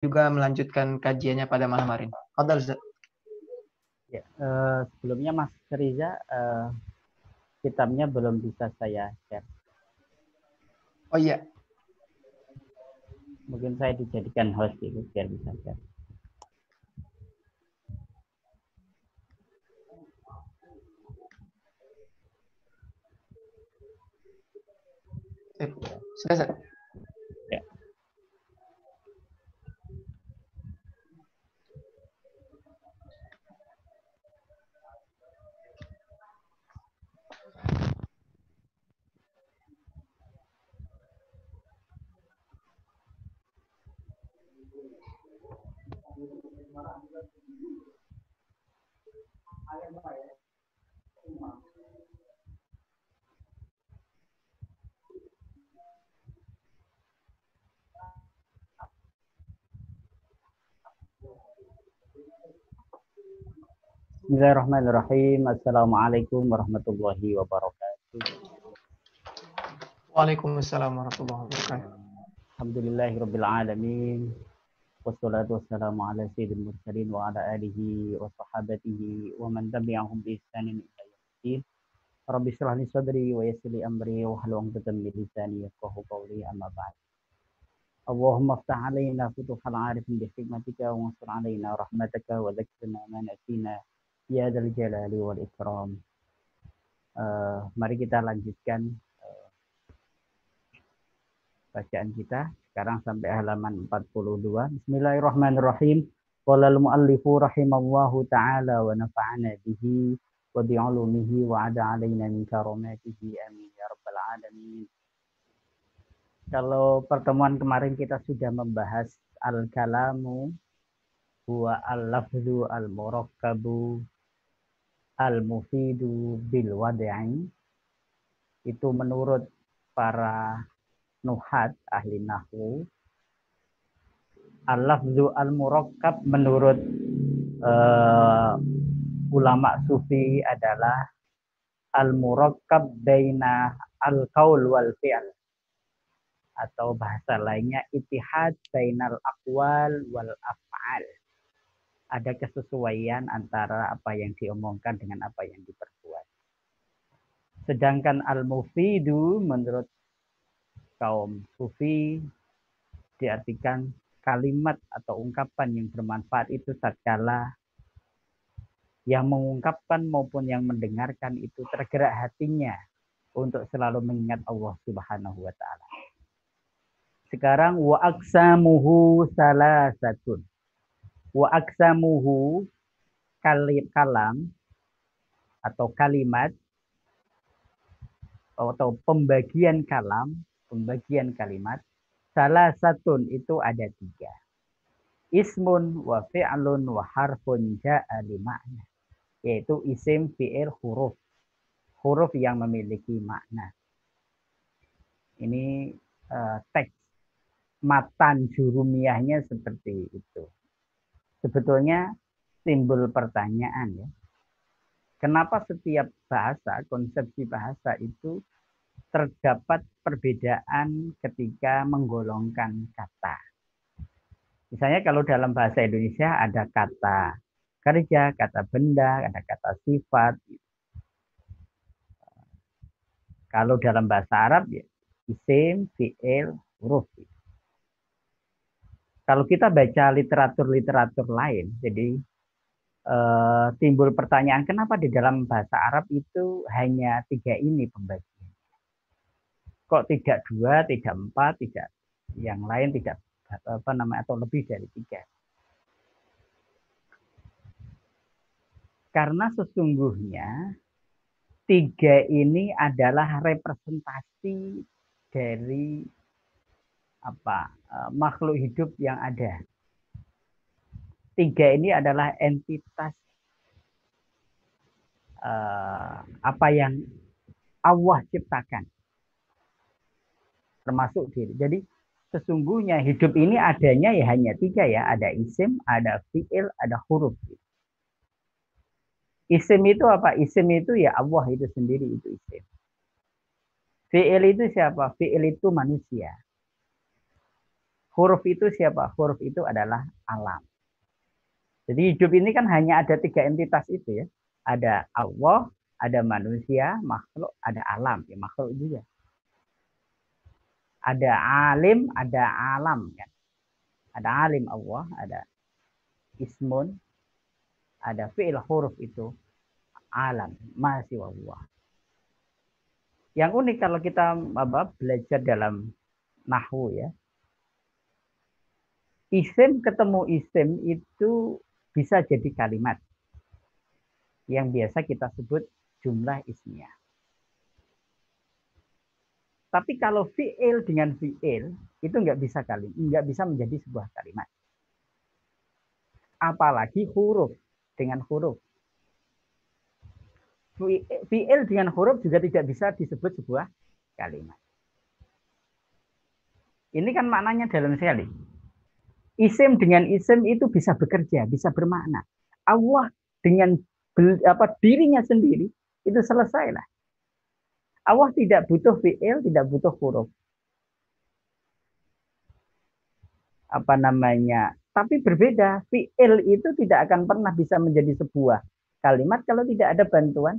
juga melanjutkan kajiannya pada malam hari ini. Fadhal, Ustaz. Ya, sebelumnya Mas Riza, kitabnya belum bisa saya share. Oh iya. Mungkin saya dijadikan host itu biar bisa share. Sudah, Ustaz. Ya. Bismillahirrahmanirrahim. Assalamualaikum warahmatullahi wabarakatuh. Waalaikumsalam warahmatullahi wabarakatuh. Alhamdulillahirabbil alamin. Wassalatu wassalamu ala sayyidil mursalin wa ala alihi wa sahabatihi wa man tabi'ahum bi ihsanin ila yaumil. Rabbi shrah li sadri wa yassir li amri wa hlul 'uqdatam min lisani yafqahu qawli amma ba'd. Allahumma iftah 'alaina futuhal 'arifin bi hikmatika wa ansur 'alaina rahmataka wa dhakkirna ma nasina ya dzal jalali wal ikram. Mari kita lanjutkan bacaan kita sekarang sampai halaman 42. Bismillahirrahmanirrahim. Qala al-muallifu rahimallahu ta'ala wa nafa'ana bihi wa bi'ulumihi wa 'ada 'alaina min karamatihi amin ya rabbal alamin. Kalau pertemuan kemarin kita sudah membahas al-kalamu huwa al-lafzu al-murakkabu al-mufidu bil wad'i. Itu menurut para nuhat ahli nahwu, al-lafzu al-murakkab menurut ulama sufi adalah al-murakkab baina al-qaul wal fi'l, atau bahasa lainnya ittihad bainal aqwal wal af'al. Ada kesesuaian antara apa yang diomongkan dengan apa yang diperbuat. Sedangkan al-mufidu menurut kaum sufi diartikan kalimat atau ungkapan yang bermanfaat itu tatkala yang mengungkapkan maupun yang mendengarkan itu tergerak hatinya untuk selalu mengingat Allah Subhanahu wa taala. Sekarang wa aqsamuhu salasatun. Wa aqsamuhu kalam atau kalimat atau pembagian kalimat salah satun itu ada 3. Ismun wa fi'lun wa harfun ja'a li makna. Yaitu isim, fi'il, huruf. Huruf yang memiliki makna. Ini teks matan jurumiyahnya seperti itu. Sebetulnya timbul pertanyaan ya. Kenapa setiap bahasa, konsepsi bahasa itu terdapat perbedaan ketika menggolongkan kata. Misalnya kalau dalam bahasa Indonesia ada kata kerja, kata benda, ada kata sifat. Kalau dalam bahasa Arab ya isim, fi'il, huruf. Kalau kita baca literatur lain, jadi timbul pertanyaan kenapa di dalam bahasa Arab itu hanya 3 ini pembagian. Kok tidak 2, tidak 4, tidak yang lain tidak atau lebih dari 3. Karena sesungguhnya 3 ini adalah representasi dari makhluk hidup yang ada. 3 ini adalah entitas apa yang Allah ciptakan. Termasuk diri. Jadi sesungguhnya hidup ini adanya ya hanya 3 ya. Ada isim, ada fi'il, ada huruf. Isim itu apa? Isim itu ya Allah itu sendiri, itu isim. Fi'il itu siapa? Fi'il itu manusia. Huruf itu siapa? Huruf itu adalah alam. Jadi hidup ini kan hanya ada 3 entitas itu ya. Ada Allah, ada manusia, makhluk, ada alam. Ya, makhluk juga. Ada alim, ada alam. Kan? Ada alim Allah, ada ismun, ada fi'il huruf itu alam, masih Allah. Yang unik kalau kita belajar dalam nahwu ya, isim ketemu isim itu bisa jadi kalimat yang biasa kita sebut jumlah ismiyah. Tapi kalau fi'il dengan fi'il itu nggak bisa menjadi sebuah kalimat. Apalagi huruf dengan huruf. Fi'il dengan huruf juga tidak bisa disebut sebuah kalimat. Ini kan maknanya dalam sekali. Isim dengan isim itu bisa bekerja, bisa bermakna. Allah dengan dirinya sendiri itu selesailah. Allah tidak butuh fi'il, tidak butuh huruf. Tapi berbeda. Fi'il itu tidak akan pernah bisa menjadi sebuah kalimat kalau tidak ada bantuan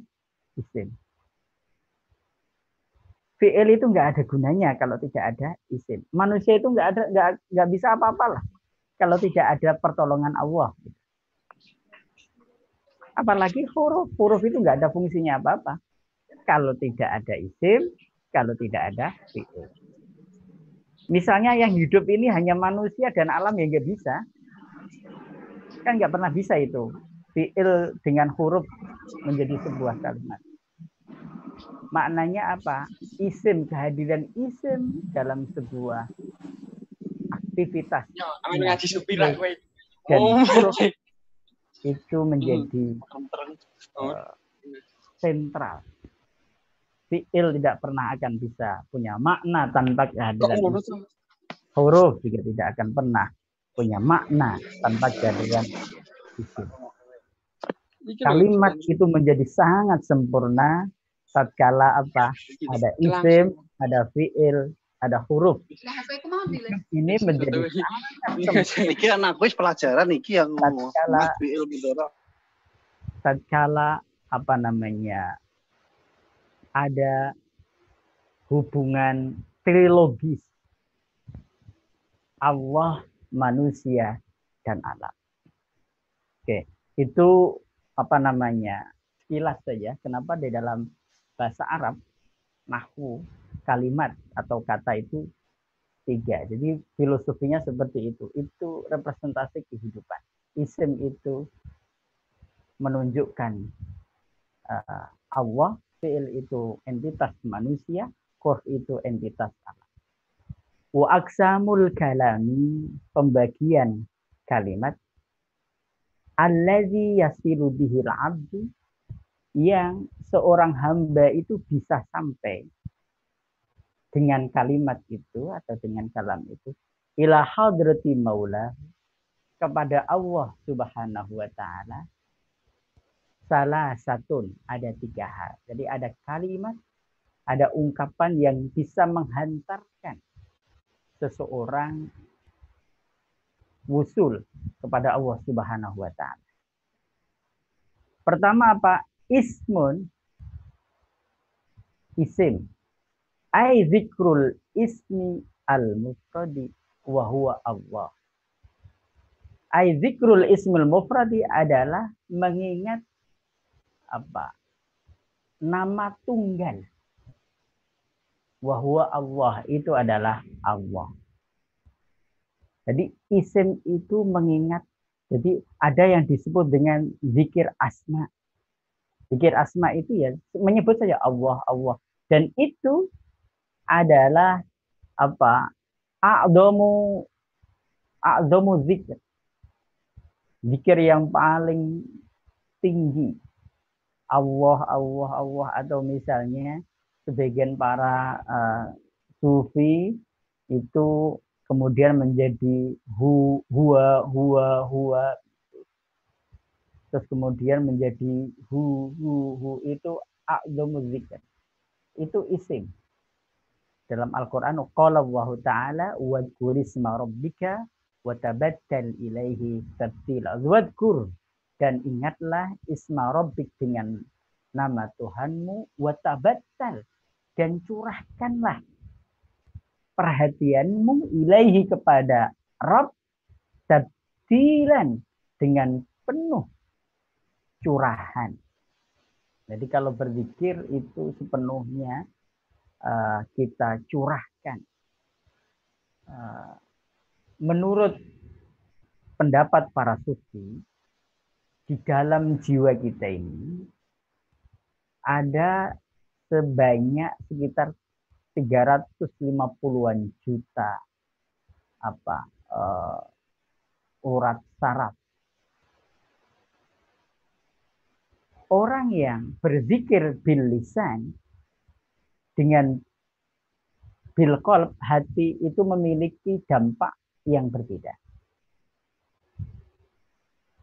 isim. Fi'il itu nggak ada gunanya kalau tidak ada isim. Manusia itu nggak bisa apa-apalah kalau tidak ada pertolongan Allah. Apalagi huruf itu nggak ada fungsinya apa-apa kalau tidak ada isim, kalau tidak ada fi'il. Misalnya yang hidup ini hanya manusia dan alam yang nggak bisa, kan nggak pernah bisa itu fi'il dengan huruf menjadi sebuah kalimat. Maknanya apa? Isim, kehadiran isim dalam sebuah aktivitas dan huruf itu menjadi sentral. Fi'il tidak pernah akan bisa punya makna tanpa kehadiran isim. Huruf juga tidak akan pernah punya makna tanpa kehadiran isim. Kalimat itu menjadi sangat sempurna tatkala apa? Ada isim, ada fi'il, ada huruf. Ini menjadi sangat sempurna. Iki anakku pelajaran iki yang tatkala ada hubungan trilogis Allah, manusia, dan alam. Oke, itu sekilas saja. Kenapa di dalam bahasa Arab nahwu kalimat atau kata itu 3. Jadi filosofinya seperti itu. Itu representasi kehidupan. Isim itu menunjukkan Allah, fi'il itu entitas manusia, huruf itu entitas alam. Wa aqsamul kalami, pembagian kalimat, allazi yasiru bihil abdu, yang seorang hamba itu bisa sampai dengan kalimat itu atau dengan kalam itu ila hadrati maula, kepada Allah Subhanahu wa taala. Salah satu, ada 3 hal. Jadi ada kalimat, ada ungkapan yang bisa menghantarkan seseorang wusul kepada Allah Subhanahu wa taala. Pertama apa? Ismun, isim. Ai zikrul ismi al-mufradi wa huwa Allah. Ai zikrul ismil mufradi adalah mengingat nama tunggal. Wa huwa Allah, itu adalah Allah. Jadi isim itu mengingat, jadi ada yang disebut dengan zikir asma. Zikir asma itu ya menyebut saja Allah, Allah. Dan itu adalah a'dhamu zikir. Zikir yang paling tinggi. Allah, Allah, Allah, atau misalnya sebagian para sufi itu kemudian menjadi huwa, terus kemudian menjadi hu itu a'dhamu zikir. Itu isim. Dalam Al-Quran, qala Allah Ta'ala wadhkur isma rabbika wa tabattal ilaihi tabtila. Wadhkur, dan ingatlah isma rabbik, dengan nama Tuhanmu, wa tabattal, dan curahkanlah perhatianmu ilaihi, kepada Rabb, tabtilan, dengan penuh curahan. Jadi kalau berzikir itu sepenuhnya kita curahkan. Menurut pendapat para sufi, di dalam jiwa kita ini ada sebanyak sekitar 350-an juta urat saraf. Orang yang berzikir bil lisan dengan bil qalb, hati, itu memiliki dampak yang berbeda.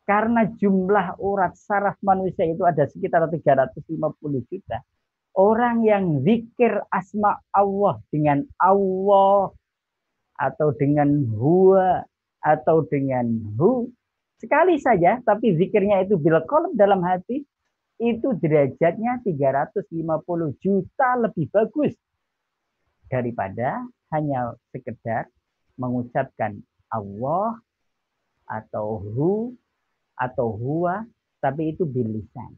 Karena jumlah urat saraf manusia itu ada sekitar 350 juta. Orang yang zikir asma Allah dengan Allah, atau dengan huwa, atau dengan hu, sekali saja, tapi zikirnya itu bil qalb, dalam hati, itu derajatnya 350 juta lebih bagus daripada hanya sekedar mengucapkan Allah atau hu atau huwa, tapi itu bil lisan.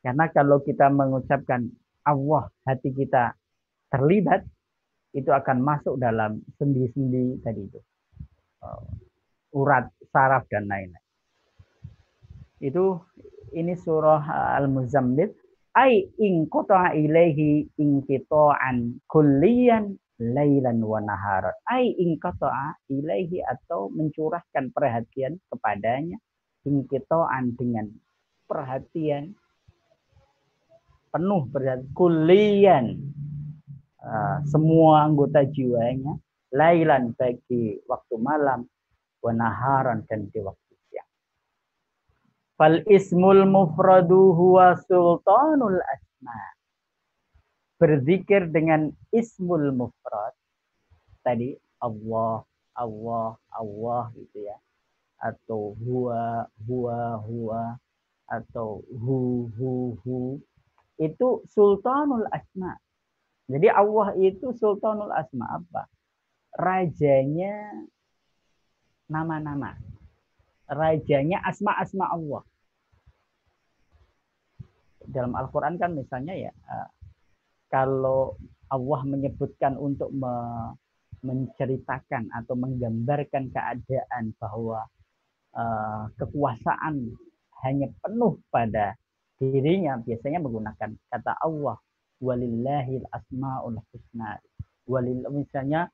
Karena kalau kita mengucapkan Allah, hati kita terlibat, itu akan masuk dalam sendi-sendi tadi itu, urat saraf dan lain-lain. Itu ini surah Al-Muzammil. Ai in qata'a ilaihi inqita'an kulliyan lailan wa naharan. Ai in qata'a ilaihi, atau mencurahkan perhatian kepadanya, inqita'an, dengan perhatian penuh, perhatian kulliyan, semua anggota jiwanya, lailan, bagi waktu malam, wa naharan, dan di waktu siang. Fal ismul mufradu huwa sultanul asma. Berzikir dengan ismul mufrad tadi, Allah, Allah, Allah, gitu ya, atau huwa, huwa, huwa, atau hu, itu sultanul asma. Jadi Allah itu sultanul asma, apa? Rajanya nama-nama. Rajanya asma-asma Allah. Dalam Al-Quran kan misalnya ya, kalau Allah menyebutkan untuk menceritakan atau menggambarkan keadaan bahwa kekuasaan hanya penuh pada dirinya, biasanya menggunakan kata Allah, walillahil asmaul husna. Misalnya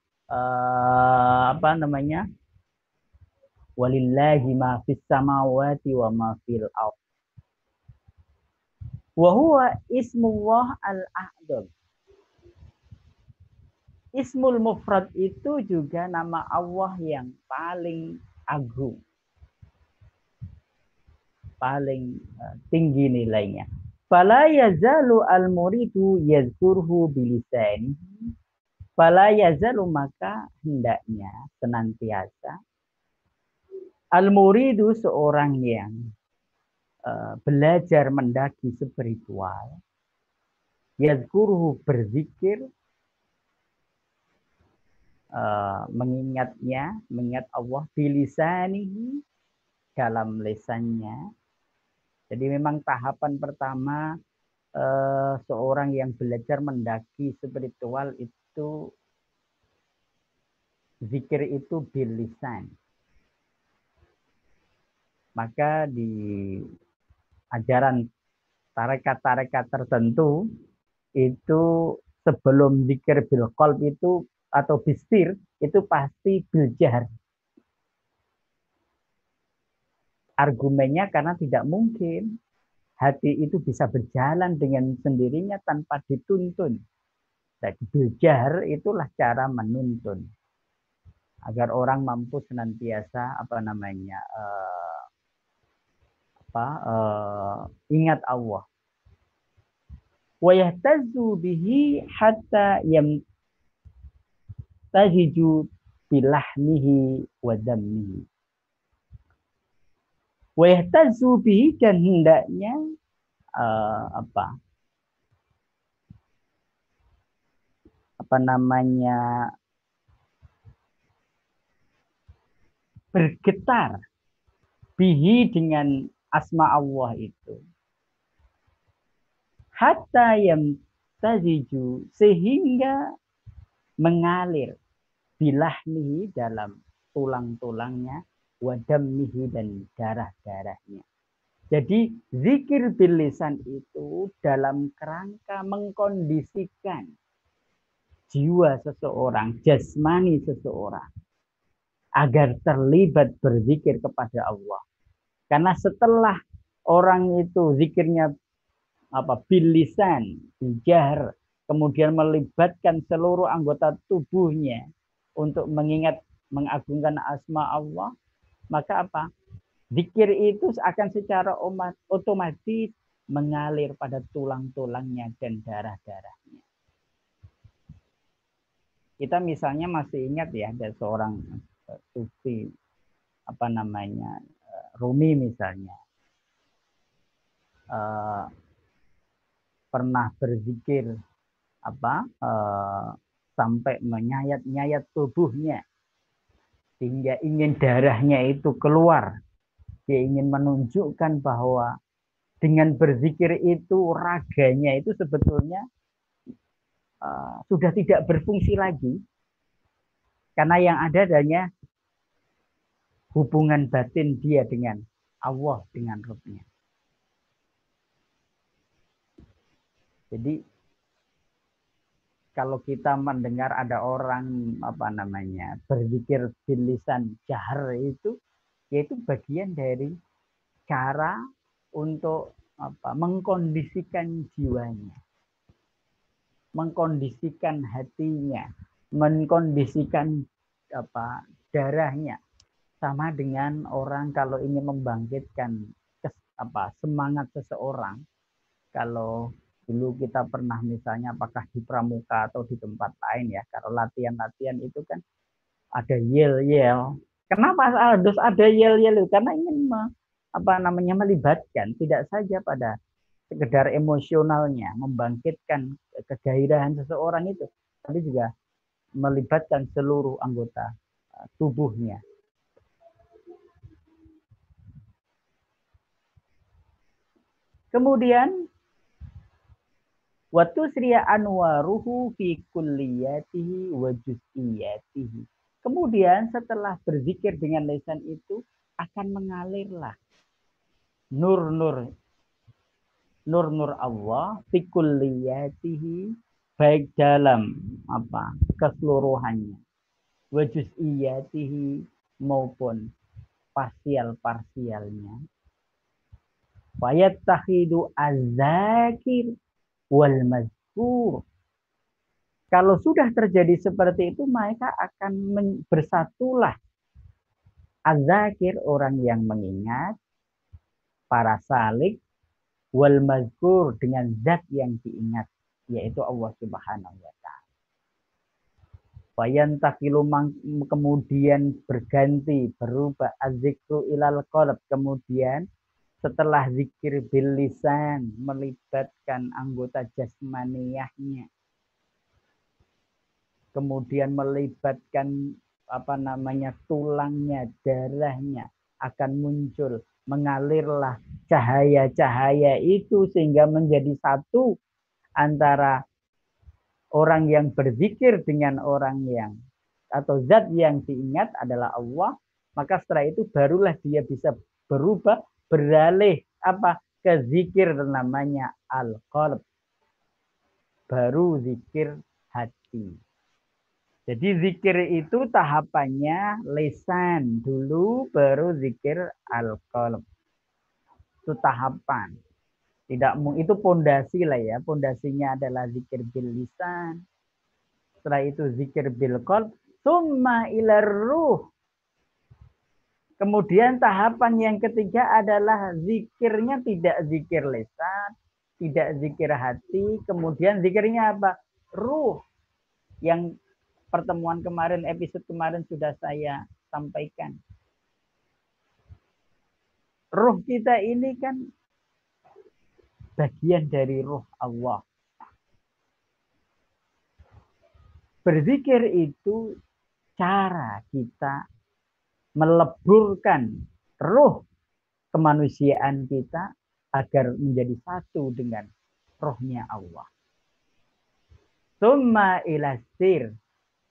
walillahi ma fis samawati wa ma fil ardh. Wa huwa ismullah al-a'dzam. Ismul mufrad itu juga nama Allah yang paling agung, paling tinggi nilainya. Fala yazalu al-muridu yazkurhu bilisanihi. Fala yazalu, maka hendaknya senantiasa al-muridu, seorang yang belajar mendaki spiritual, yazkurhu, berzikir, mengingat Allah, bilisanihi, dalam lisannya. Jadi memang tahapan pertama seorang yang belajar mendaki spiritual itu, zikir itu bil lisan. Maka di ajaran tarekat-tarekat tertentu itu sebelum zikir bil qalb itu atau bistir itu pasti bil jahr. Argumennya karena tidak mungkin hati itu bisa berjalan dengan sendirinya tanpa dituntun. Jadi bil jahr itulah cara menuntun agar orang mampu senantiasa ingat Allah. wa yahtazzu bihi hatta yamtaziju bilahmihi wa dammihi. Wa yahtazzu bihi, dan hendaknya bergetar bihi, dengan asma Allah itu, hatta yamtaziju, sehingga mengalir, bilahmihi, dalam tulang-tulangnya, wadammihi, dan darah-darahnya. Jadi zikir bil lisan itu dalam kerangka mengkondisikan jiwa seseorang, jasmani seseorang, agar terlibat berzikir kepada Allah. Karena setelah orang itu zikirnya bil lisan, bijahr, kemudian melibatkan seluruh anggota tubuhnya untuk mengingat, mengagungkan asma Allah, maka zikir itu akan secara otomatis mengalir pada tulang-tulangnya dan darah-darahnya. Kita misalnya masih ingat ya, ada seorang sufi Rumi misalnya, pernah berzikir sampai menyayat-nyayat tubuhnya sehingga ingin darahnya itu keluar. Dia ingin menunjukkan bahwa dengan berzikir itu raganya itu sebetulnya sudah tidak berfungsi lagi, karena yang ada adanya hubungan batin dia dengan Allah, dengan Rabb-nya. Jadi kalau kita mendengar ada orang berzikir bil lisan jahr, itu yaitu bagian dari cara untuk mengkondisikan jiwanya, mengkondisikan hatinya, mengkondisikan darahnya. Sama dengan orang kalau ingin membangkitkan semangat seseorang. Kalau dulu kita pernah misalnya apakah di pramuka atau di tempat lain ya, kalau latihan-latihan itu kan ada yel-yel. Kenapa harus ada yel-yel? Karena ingin melibatkan tidak saja pada sekedar emosionalnya, membangkitkan kegairahan seseorang itu, tapi juga melibatkan seluruh anggota tubuhnya. Kemudian wa tusriya anwaruhu fi kulliyatihi wa juz'iyatihi. Kemudian setelah berzikir dengan lisan itu akan mengalirlah nur-nur Allah fi kulliyatihi, baik dalam keseluruhannya, wa juz'iyatihi, maupun parsial-parsialnya. Wa yattakhidu az-zakir wal mazkur. Kalau sudah terjadi seperti itu, maka akan bersatulah az-zakir, orang yang mengingat, para salik, wal mazkur, dengan zat yang diingat, yaitu Allah Subhanahu wa taala. Fayantakilu, kemudian berganti, berubah, az-zikru ilal qalb, kemudian setelah zikir bil lisan melibatkan anggota jasmaniyahnya, kemudian melibatkan tulangnya, darahnya, akan muncul, mengalirlah cahaya-cahaya itu sehingga menjadi satu antara orang yang berzikir dengan orang yang atau zat yang diingat adalah Allah. Maka setelah itu barulah dia bisa berubah, beralih ke zikir namanya al-qalb, baru zikir hati. Jadi zikir itu tahapannya lisan dulu, baru zikir al-qalb. Itu tahapan. Itu pondasi lah ya. Pondasinya adalah zikir bil lisan. Setelah itu zikir bil qalb, summa ilar ruh. Kemudian tahapan yang ketiga adalah zikirnya tidak zikir lisan, tidak zikir hati, kemudian zikirnya apa? Ruh, yang pertemuan kemarin, episode kemarin sudah saya sampaikan. Ruh kita ini kan bagian dari ruh Allah. Berzikir itu cara kita meleburkan ruh kemanusiaan kita agar menjadi satu dengan rohnya Allah. Summa ilasir.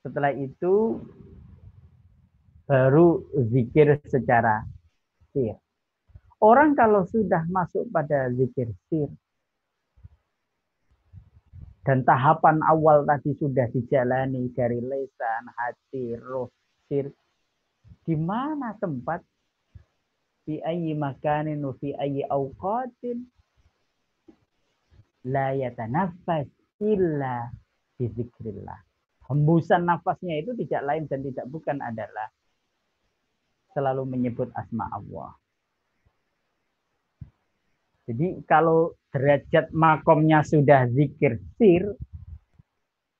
Setelah itu baru zikir secara sir. Orang kalau sudah masuk pada zikir sir dan tahapan awal tadi sudah dijalani dari lisan, hati, roh, sir, di mana tempat, fi ayyi makanin wa fi ayyi awqatin la yatanaffas illa bi dzikrillah. Hembusan nafasnya itu tidak lain dan tidak bukan adalah selalu menyebut asma Allah. Jadi kalau derajat makomnya sudah zikir sir,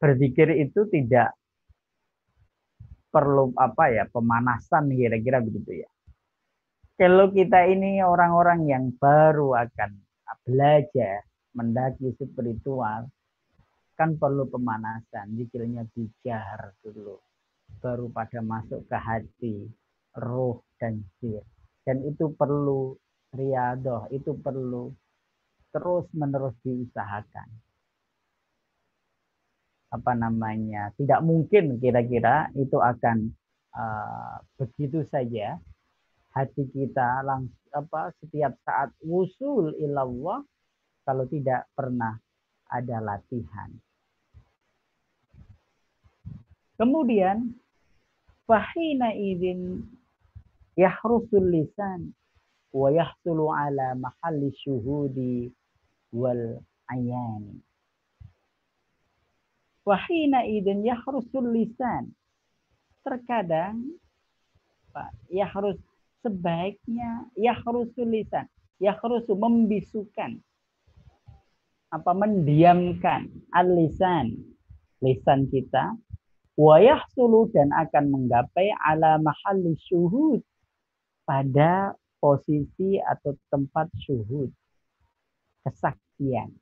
berzikir itu tidak perlu pemanasan kira-kira begitu ya. Kalau kita ini orang-orang yang baru akan belajar mendaki spiritual, kan perlu pemanasan, zikirnya bijar dulu, baru pada masuk ke hati, roh dan sir. Dan itu perlu riadoh, itu perlu terus-menerus diusahakan. Tidak mungkin kira-kira itu akan begitu saja hati kita setiap saat wusul ilallah kalau tidak pernah ada latihan. Kemudian fahina idzin yahrusul lisan wa yahsulu ala mahalli syuhudi wal ayani. Wahina idzin yahrusul lisan. Terkadang sebaiknya yahrusul lisan. Yahrusu membisukan. Mendiamkan al-lisan. Lisan kita. Wa yahsulu dan akan menggapai ala mahalli syuhud. Pada posisi atau tempat syuhud. Kesaksian.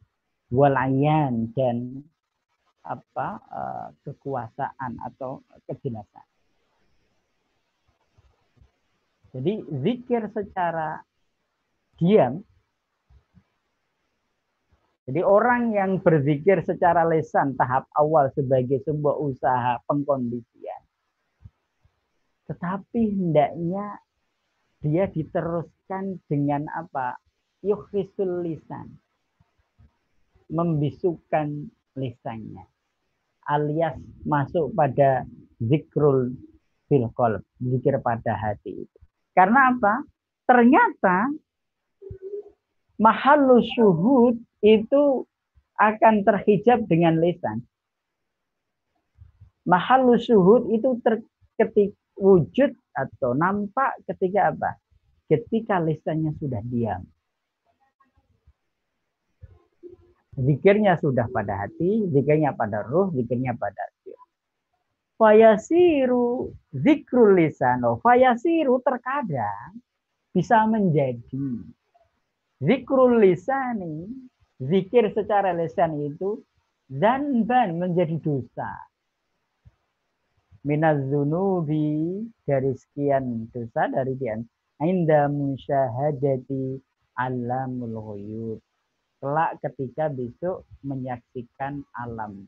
Wal ayan dan kekuasaan atau kejelasan. Jadi zikir secara diam. Jadi orang yang berzikir secara lisan tahap awal sebagai sebuah usaha pengkondisian. Tetapi hendaknya dia diteruskan dengan yukhrisul lisan. Membisukan lisannya. Alias masuk pada zikrul fil qalb, zikir pada hati itu. Karena apa? Ternyata mahallu syuhud itu akan terhijab dengan lisan. Mahallu syuhud itu wujud atau nampak ketika apa? Ketika lisannya sudah diam. Zikirnya sudah pada hati, zikirnya pada ruh, zikirnya pada sir. Fayasiru zikrul lisan. Fayasiru terkadang bisa menjadi zikrul lisani, zikir secara lisan itu zanban menjadi dosa. Minaz dzunubi dari sekian dosa dari dian. Inda musyahadati alamul ghuyub. Kelak ketika besok menyaksikan alam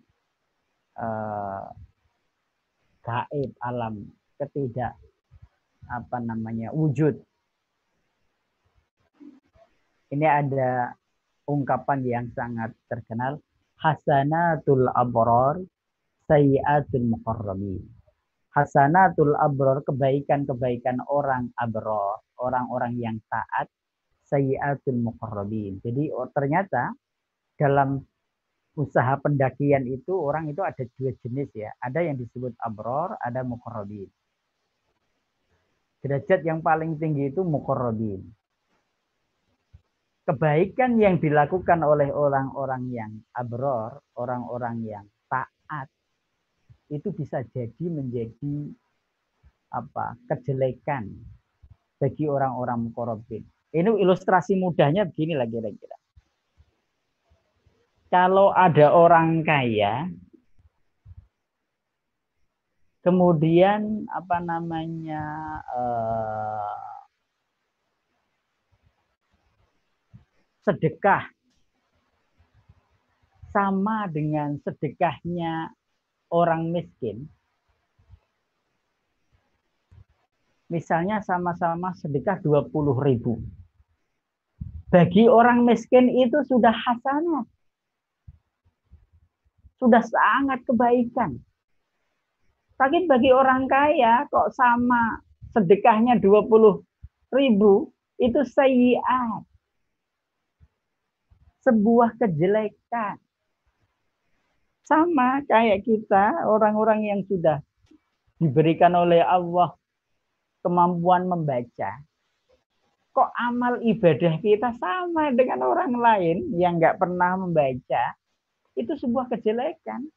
gaib, alam wujud. Ini ada ungkapan yang sangat terkenal, hasanatul abror sayyiatul muqarrabin. Hasanatul abror, kebaikan-kebaikan orang abror, orang-orang yang taat, sayyiatul muqarrabin. Jadi ternyata dalam usaha pendakian itu orang itu ada dua jenis ya. Ada yang disebut abror, ada muqarrabin. Derajat yang paling tinggi itu muqarrabin. kebaikan yang dilakukan oleh orang-orang yang abror, orang-orang yang taat, itu bisa jadi menjadi kejelekan bagi orang-orang muqarrabin. Ini ilustrasi mudahnya beginilah kira-kira. Kalau ada orang kaya, kemudian sedekah sama dengan sedekahnya orang miskin. Misalnya sama-sama sedekah 20.000. Bagi orang miskin itu sudah hasanah. Sudah sangat kebaikan. Tapi bagi orang kaya kok sama sedekahnya 20.000 itu sayyi'at. Sebuah kejelekan. Sama kayak kita, orang-orang yang sudah diberikan oleh Allah kemampuan membaca. Kok amal ibadah kita sama dengan orang lain yang nggak pernah membaca? Itu sebuah kejelekan.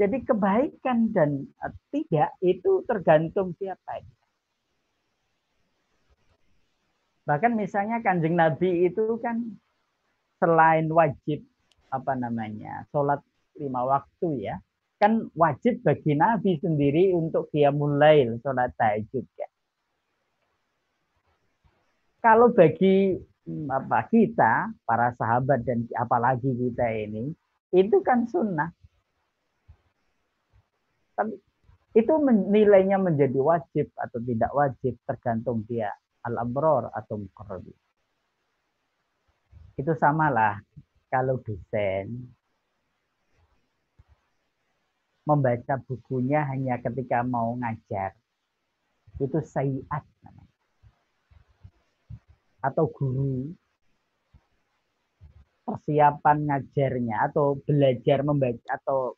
Jadi kebaikan dan tidak itu tergantung siapa. Bahkan misalnya Kanjeng Nabi itu kan selain wajib sholat 5 waktu ya, kan wajib bagi Nabi sendiri untuk qiyamul lail, sholat tahajud ya. Kalau bagi kita, para sahabat dan apalagi kita ini, itu kan sunnah. Tapi itu nilainya menjadi wajib atau tidak wajib tergantung dia al-abror atau muqarrabin. Itu samalah kalau dosen membaca bukunya hanya ketika mau ngajar. Itu sayyi'at namanya. Atau guru persiapan ngajarnya atau belajar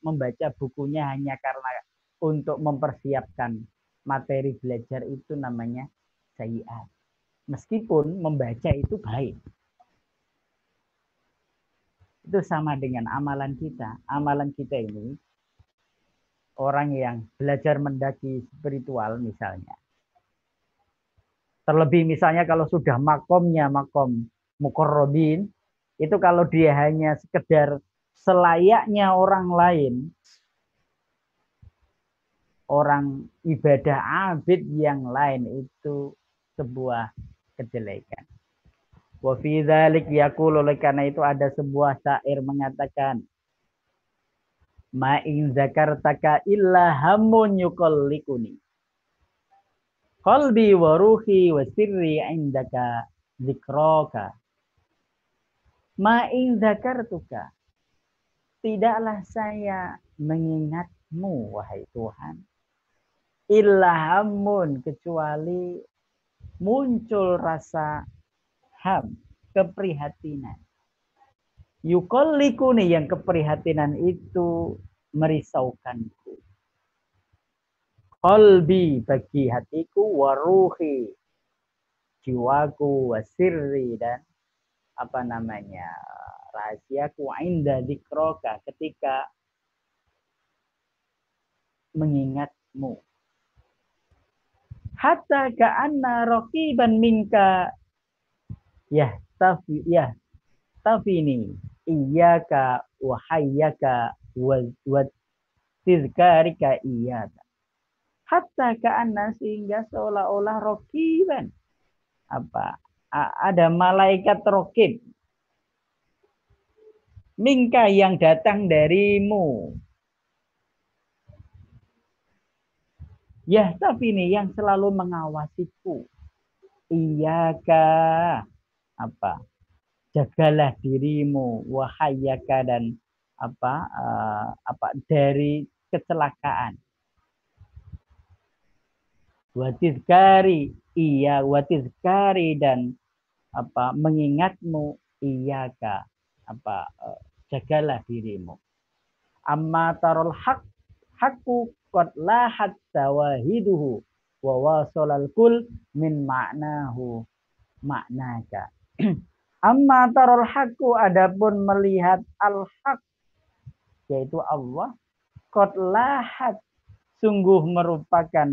membaca bukunya hanya karena untuk mempersiapkan materi belajar itu namanya sayyi'at. Meskipun membaca itu baik. Itu sama dengan amalan kita. Amalan kita ini orang yang belajar mendaki spiritual misalnya. Terlebih misalnya kalau sudah makomnya makom muqarrabin, itu kalau dia hanya sekedar selayaknya orang lain, orang ibadah abid yang lain itu sebuah kejelekan. Wa fi dzalik yaqulu, oleh karena itu ada sebuah syair mengatakan, ma in zakartaka illa hamun yuqallikuni. Qalbi wa ruhi wa sirri indaka zikraka. Ma in zakartuka, tidaklah saya mengingatmu wahai Tuhan. Illa hamun, kecuali muncul rasa ham, keprihatinan. Yuqallikuni, yang keprihatinan itu merisaukanku. Qalbi, bagi hatiku, waruhi, jiwaku, wasirri, dan rahasiaku, inda dzikroka, ketika mengingatmu. Hatta ka'anna raqiban minka tafini iyyaka wa hayyaka wa tizkarika iyyaka. Hatta ka'anna, sehingga seolah-olah rokiban. Ada malaikat rokib. Mingka, yang datang darimu. Yahtafini, yang selalu mengawasiku. Iyyaka, jagalah dirimu, wahayyaka, dan dari kecelakaan. Watizkari, watizkari, dan mengingatmu, iyyaka, jagalah dirimu. Amma tarul haqqu qad lahat sawahiduhu wa wasalal kul min ma'nahu maknaka. Amma tarul haqqu, adapun melihat al-haq yaitu Allah, qad lahat, sungguh merupakan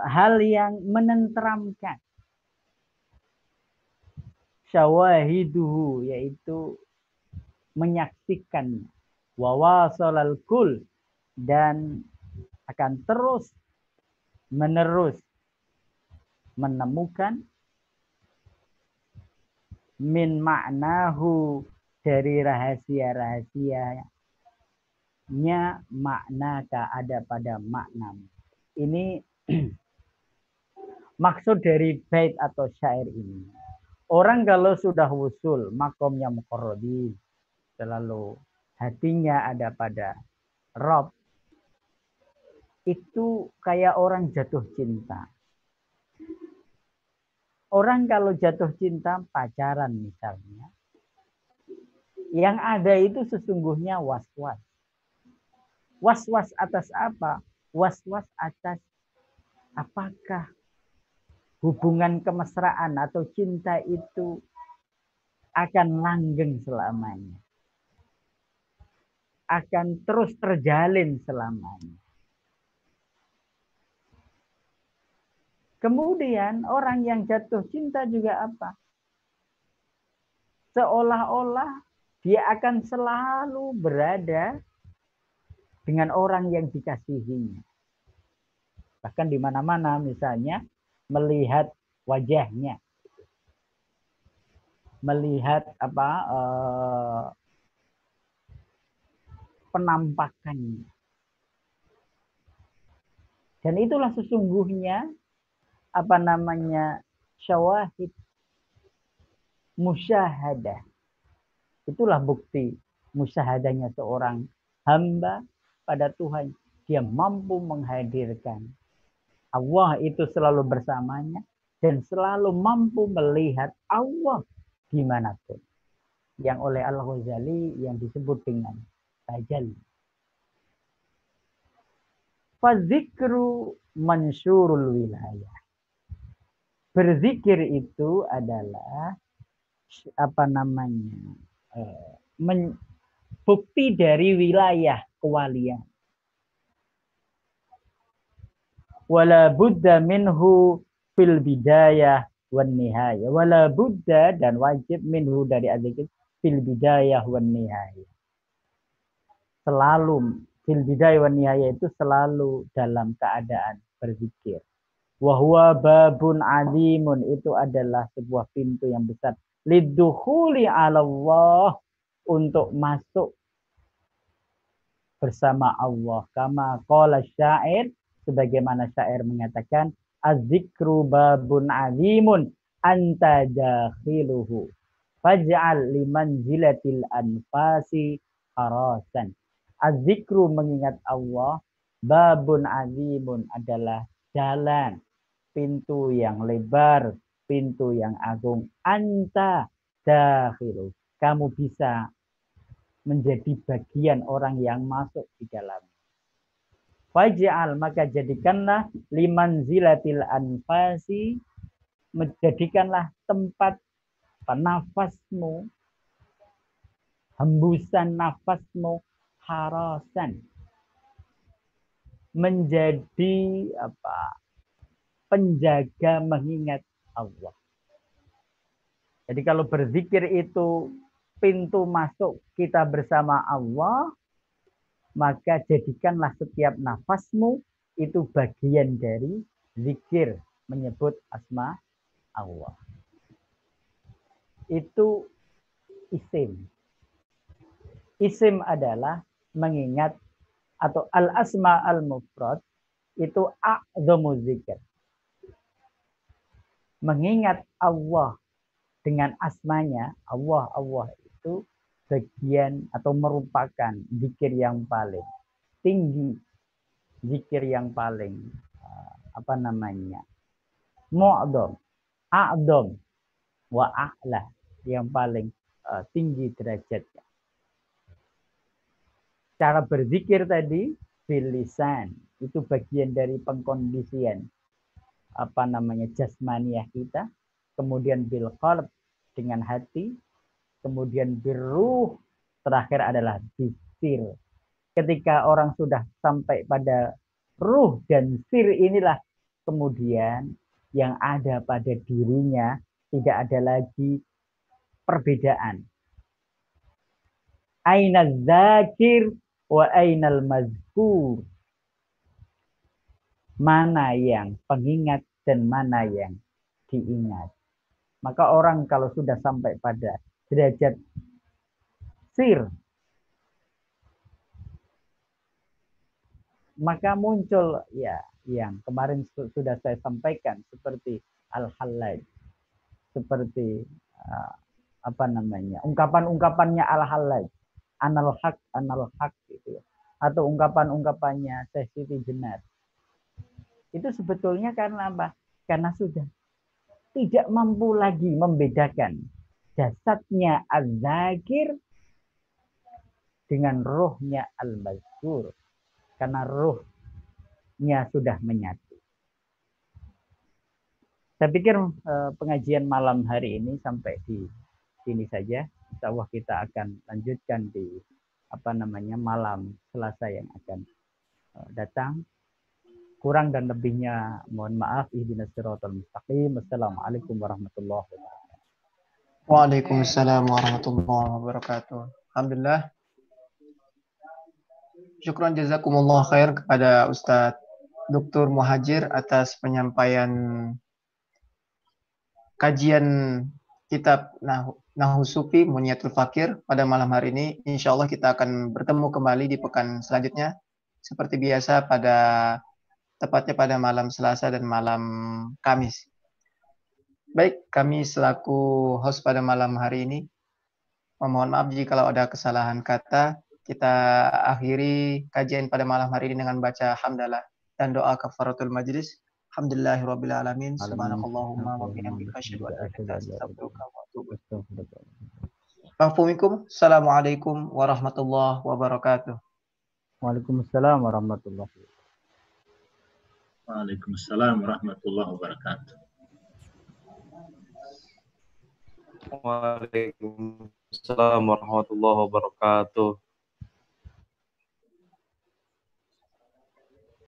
hal yang menenteramkan. Syawahiduhu, yaitu menyaksikan. Wa wasalal kul, dan akan terus menerus menemukan min maknahu, dari rahasia-rahasianya maknaka, ada pada maknamu. Ini maksud dari bait atau syair ini. Orang kalau sudah wusul makomnya muqarrabin, selalu hatinya ada pada Rabb, itu kayak orang jatuh cinta. Orang kalau jatuh cinta pacaran misalnya, yang ada itu sesungguhnya was-was. Was-was atas apa? Was-was atas apakah hubungan kemesraan atau cinta itu akan langgeng selamanya. Akan terus terjalin selamanya. Kemudian orang yang jatuh cinta juga apa? Seolah-olah dia akan selalu berada dengan orang yang dikasihinya. Bahkan di mana-mana misalnya melihat wajahnya, melihat penampakannya. Dan itulah sesungguhnya syawahid, musyahadah. Itulah bukti musyahadahnya seorang hamba pada Tuhan. Dia mampu menghadirkan Allah itu selalu bersamanya dan selalu mampu melihat Allah dimanapun. Yang oleh Al-Ghazali yang disebut dengan tajalli. Fadzikru mansyurul wilayah. Berzikir itu adalah bukti dari wilayah kewalian. Wala budda minhu fil bidayah wan nihayah. Wala budda, dan wajib minhu dari adzikir fil bidayah wan nihayah. Selalu fil bidayah wan nihayah itu selalu dalam keadaan berzikir. Wahwa babun azimun, itu adalah sebuah pintu yang besar. Liddukhuli ala Allah, untuk masuk bersama Allah. Kama qala syair, sebagaimana syair mengatakan, az-zikru babun azimun anta dakhiluhu faj'al limanzilatil anfasi harasan. Az-zikru, mengingat Allah, babun azimun, adalah jalan, pintu yang lebar, pintu yang agung. Anta dakhilu, kamu bisa menjadi bagian orang yang masuk di dalam. Faj'al, maka jadikanlah limanzilatil anfasi, menjadikanlah tempat nafasmu, hembusan nafasmu, harasan, menjadi penjaga mengingat Allah. Jadi kalau berzikir itu pintu masuk kita bersama Allah, maka jadikanlah setiap nafasmu itu bagian dari zikir, menyebut asma Allah. Itu isim. Isim adalah mengingat, atau al-asma al-mufrad itu a'dhamu zikr. Mengingat Allah dengan asmanya, Allah itu bagian atau merupakan zikir yang paling tinggi, zikir yang paling mu'adham, a'dham wa a'la, yang paling tinggi derajatnya. Cara berzikir tadi bil lisan. Itu bagian dari pengkondisian jasmaniah kita. Kemudian bil qalb dengan hati, kemudian biruh, terakhir adalah bisir. Ketika orang sudah sampai pada ruh dan sir, inilah kemudian yang ada pada dirinya tidak ada lagi perbedaan. Aina dzakir wa ainal mazkur. Mana yang pengingat dan mana yang diingat. Maka orang kalau sudah sampai pada derajat sir, maka muncul ya yang kemarin sudah saya sampaikan seperti al-halal, seperti ungkapan-ungkapannya al-halal, anal haq gitu ya. Atau ungkapan-ungkapannya Syekh Siti Jenar. Itu sebetulnya karena apa? Karena sudah tidak mampu lagi membedakan jasadnya az-zakir dengan ruhnya al-mazkur. Karena ruhnya sudah menyatu. Saya pikir pengajian malam hari ini sampai di sini saja. Insya Allah kita akan lanjutkan di malam Selasa yang akan datang. Kurang dan lebihnya mohon maaf. Ihdinas siratal mustaqim. Wassalamualaikum warahmatullahi wabarakatuh. Waalaikumsalam warahmatullahi wabarakatuh. Alhamdulillah. Syukran jazakumullah khair kepada Ustadz Dr. Muhajir atas penyampaian kajian kitab Nahwu Sufi Munyatul Fakir pada malam hari ini. Insya Allah kita akan bertemu kembali di pekan selanjutnya. Seperti biasa tepatnya pada malam Selasa dan malam Kamis. Baik, kami selaku host pada malam hari ini memohon maaf jika ada kesalahan kata. Kita akhiri kajian pada malam hari ini dengan baca hamdalah dan doa kafaratul majlis. Alhamdulillahirabbil alamin. Subhanakallahumma wa bihamdika asyhadu an la ilaha illa anta astaghfiruka wa atubu ilaik. Assalamualaikum warahmatullahi wabarakatuh. Waalaikumsalam warahmatullahi wabarakatuh. Waalaikumsalam warahmatullahi wabarakatuh. Waalaikumsalam warahmatullahi wabarakatuh.